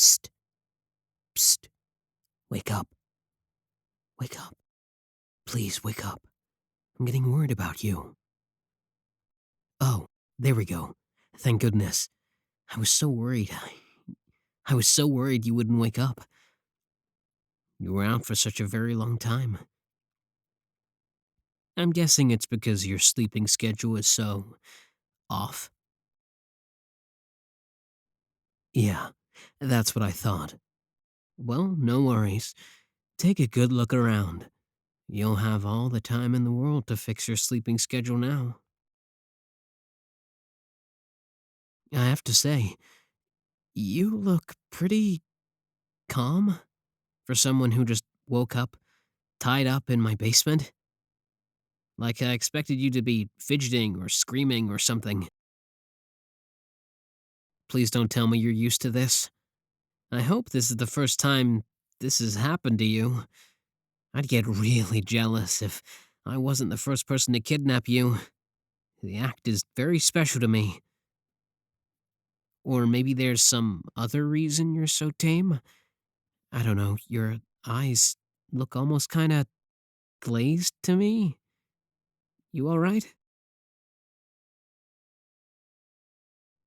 Psst, psst, wake up, wake up. Please wake up. I'm getting worried about you. Oh, there we go. Thank goodness. I was so worried. I was so worried you wouldn't wake up. You were out for such a very long time. I'm guessing it's because your sleeping schedule is so off. Yeah, that's what I thought. Well, no worries. Take a good look around. You'll have all the time in the world to fix your sleeping schedule now. I have to say, you look pretty calm for someone who just woke up tied up in my basement. Like I expected you to be fidgeting or screaming or something. Please don't tell me you're used to this. I hope this is the first time this has happened to you. I'd get really jealous if I wasn't the first person to kidnap you. The act is very special to me. Or maybe there's some other reason you're so tame? I don't know, your eyes look almost kinda glazed to me. You alright?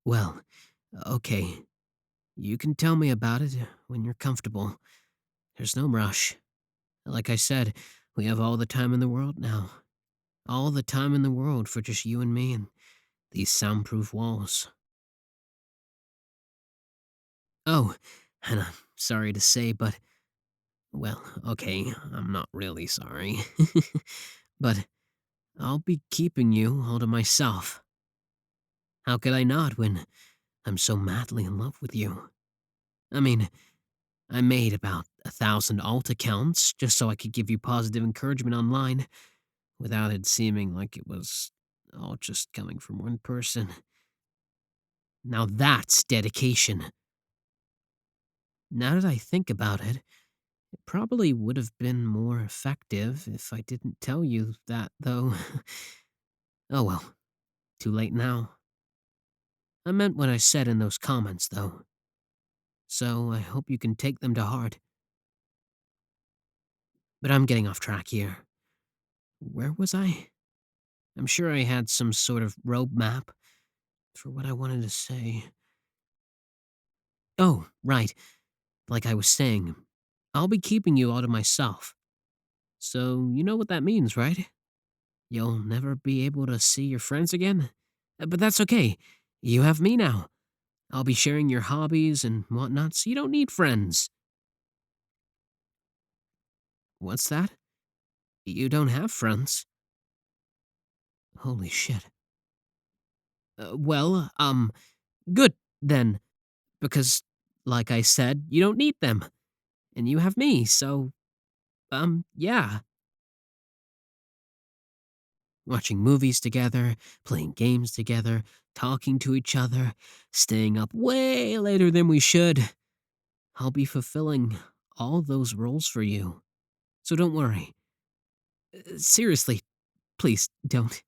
Well, okay. You can tell me about it when you're comfortable. There's no rush. Like I said, we have all the time in the world now. All the time in the world for just you and me and these soundproof walls. Oh, and I'm sorry to say, but, well, okay, I'm not really sorry. But I'll be keeping you all to myself. How could I not when I'm so madly in love with you? I mean, I made about 1,000 alt accounts just so I could give you positive encouragement online without it seeming like it was all just coming from one person. Now that's dedication. Now that I think about it, it probably would have been more effective if I didn't tell you that, though. Oh well, too late now. I meant what I said in those comments, though. So I hope you can take them to heart. But I'm getting off track here. Where was I? I'm sure I had some sort of roadmap for what I wanted to say. Oh, right. Like I was saying, I'll be keeping you all to myself. So you know what that means, right? You'll never be able to see your friends again? But that's okay. You have me now. I'll be sharing your hobbies and whatnot, so you don't need friends. What's that? You don't have friends? Holy shit. Good then, because, like I said, you don't need them. And you have me, so, yeah. Watching movies together, playing games together, talking to each other, staying up way later than we should. I'll be fulfilling all those roles for you. So don't worry. Seriously, please don't.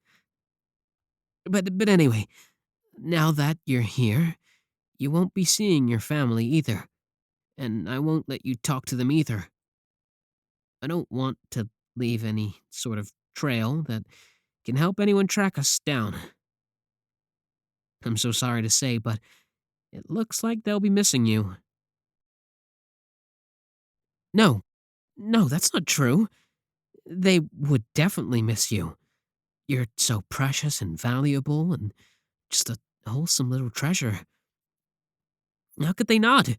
But anyway, now that you're here, you won't be seeing your family either, and I won't let you talk to them either. I don't want to leave any sort of trail that can help anyone track us down. I'm so sorry to say, but it looks like they'll be missing you. No, no, that's not true. They would definitely miss you. You're so precious and valuable and just a wholesome little treasure. How could they not?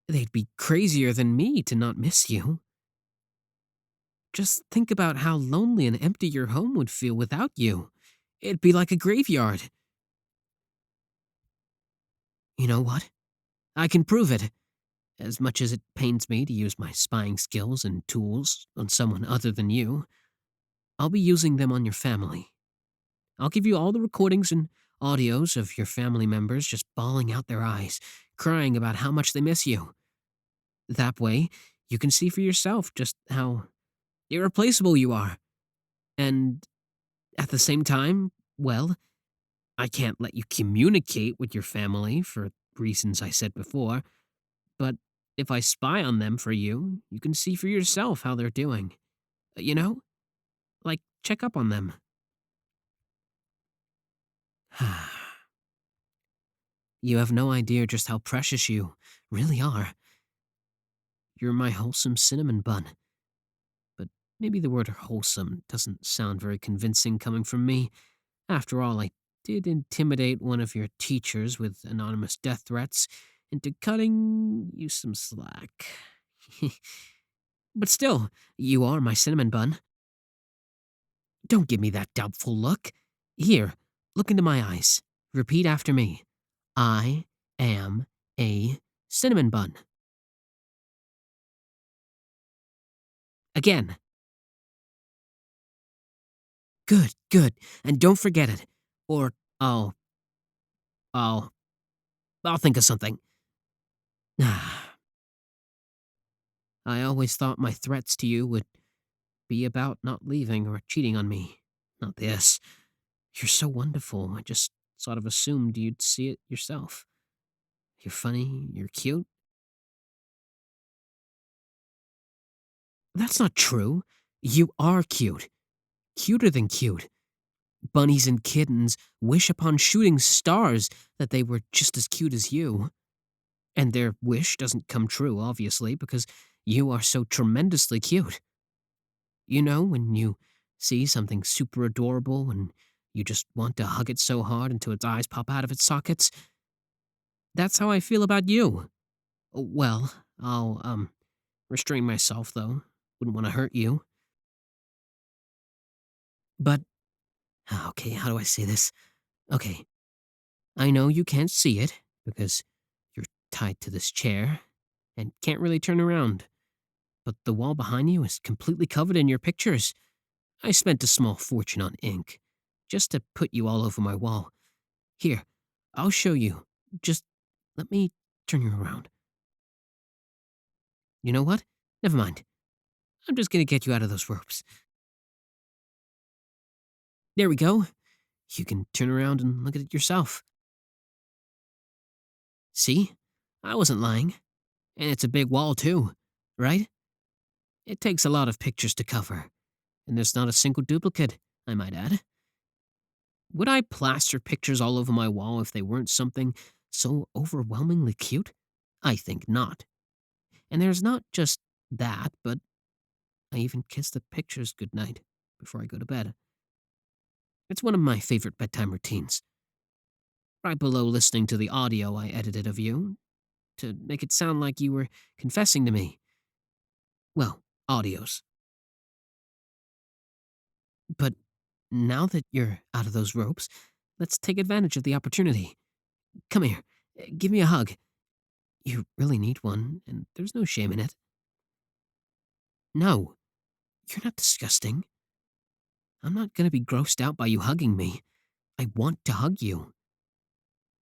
They'd be crazier than me to not miss you. Just think about how lonely and empty your home would feel without you. It'd be like a graveyard. You know what? I can prove it. As much as it pains me to use my spying skills and tools on someone other than you, I'll be using them on your family. I'll give you all the recordings and audios of your family members just bawling out their eyes, crying about how much they miss you. That way, you can see for yourself just how irreplaceable you are. And at the same time, well, I can't let you communicate with your family for reasons I said before, But if I spy on them for you, you can see for yourself how they're doing. You know? Like, check up on them. You have no idea just how precious you really are. You're my wholesome cinnamon bun. But maybe the word wholesome doesn't sound very convincing coming from me. After all, I did intimidate one of your teachers with anonymous death threats into cutting you some slack. But still, you are my cinnamon bun. Don't give me that doubtful look. Here, look into my eyes. Repeat after me. I am a cinnamon bun. Again. Good, good. And don't forget it. Or I'll I'll think of something. I always thought my threats to you would be about not leaving or cheating on me. Not this. You're so wonderful. I just sort of assumed you'd see it yourself. You're funny, you're cute. That's not true. You are cute. Cuter than cute. Bunnies and kittens wish upon shooting stars that they were just as cute as you. And their wish doesn't come true, obviously, because you are so tremendously cute. You know, when you see something super adorable and you just want to hug it so hard until its eyes pop out of its sockets? That's how I feel about you. Well, I'll restrain myself, though. Wouldn't want to hurt you. But, okay, how do I say this? Okay, I know you can't see it because you're tied to this chair and can't really turn around. But the wall behind you is completely covered in your pictures. I spent a small fortune on ink just to put you all over my wall. Here, I'll show you. Just let me turn you around. You know what? Never mind. I'm just gonna get you out of those ropes. There we go. You can turn around and look at it yourself. See? I wasn't lying. And it's a big wall, too, right? It takes a lot of pictures to cover, and there's not a single duplicate, I might add. Would I plaster pictures all over my wall if they weren't something so overwhelmingly cute? I think not. And there's not just that, but I even kiss the pictures goodnight before I go to bed. It's one of my favorite bedtime routines. Right below listening to the audio I edited of you to make it sound like you were confessing to me. Well, audios. But now that you're out of those ropes, let's take advantage of the opportunity. Come here. Give me a hug. You really need one, and there's no shame in it. No, you're not disgusting. I'm not gonna be grossed out by you hugging me. I want to hug you.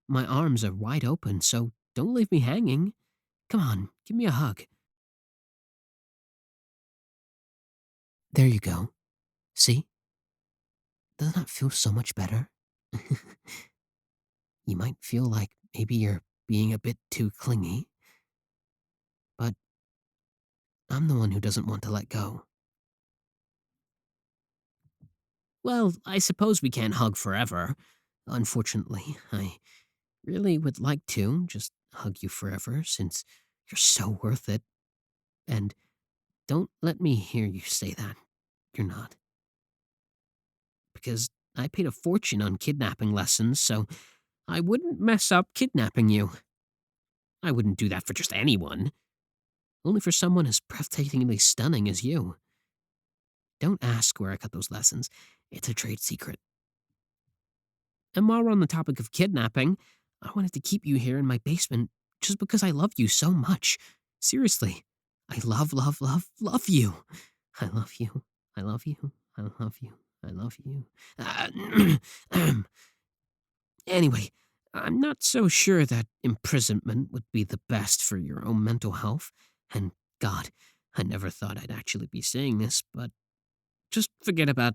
My arms are wide open, so don't leave me hanging. Come on, give me a hug. There you go. See? Doesn't that feel so much better? You might feel like maybe you're being a bit too clingy, but I'm the one who doesn't want to let go. Well, I suppose we can't hug forever. Unfortunately, I really would like to just hug you forever since you're so worth it. And don't let me hear you say that. You're not. Because I paid a fortune on kidnapping lessons, so I wouldn't mess up kidnapping you. I wouldn't do that for just anyone. Only for someone as breathtakingly stunning as you. Don't ask where I got those lessons. It's a trade secret. And while we're on the topic of kidnapping, I wanted to keep you here in my basement just because I love you so much. Seriously. I love, love, love, love you. I love you. I love you. I love you. I love you. Anyway, I'm not so sure that imprisonment would be the best for your own mental health. And God, I never thought I'd actually be saying this, but just forget about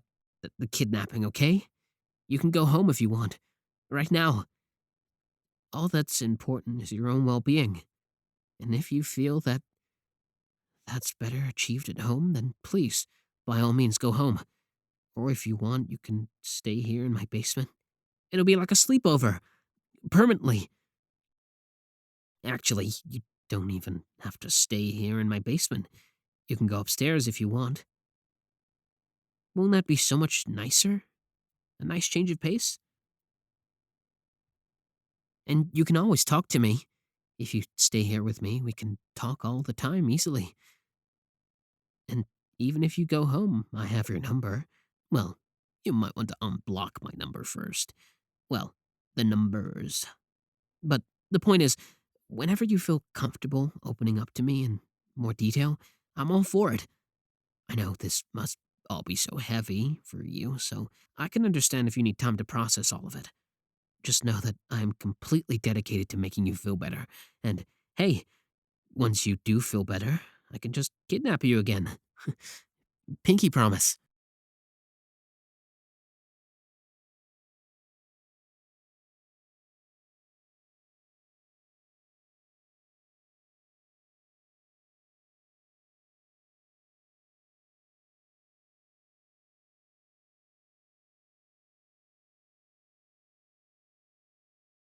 the kidnapping, okay? You can go home if you want. Right now. All that's important is your own well being. And if you feel that that's better achieved at home, then please, by all means, go home. Or if you want, you can stay here in my basement. It'll be like a sleepover, permanently. Actually, you don't even have to stay here in my basement. You can go upstairs if you want. Won't that be so much nicer? A nice change of pace? And you can always talk to me. If you stay here with me, we can talk all the time easily. And even if you go home, I have your number. Well, you might want to unblock my number first. Well, the numbers. But the point is, whenever you feel comfortable opening up to me in more detail, I'm all for it. I know this must all be so heavy for you, so I can understand if you need time to process all of it. Just know that I'm completely dedicated to making you feel better. And hey, once you do feel better, I can just kidnap you again. Pinky promise.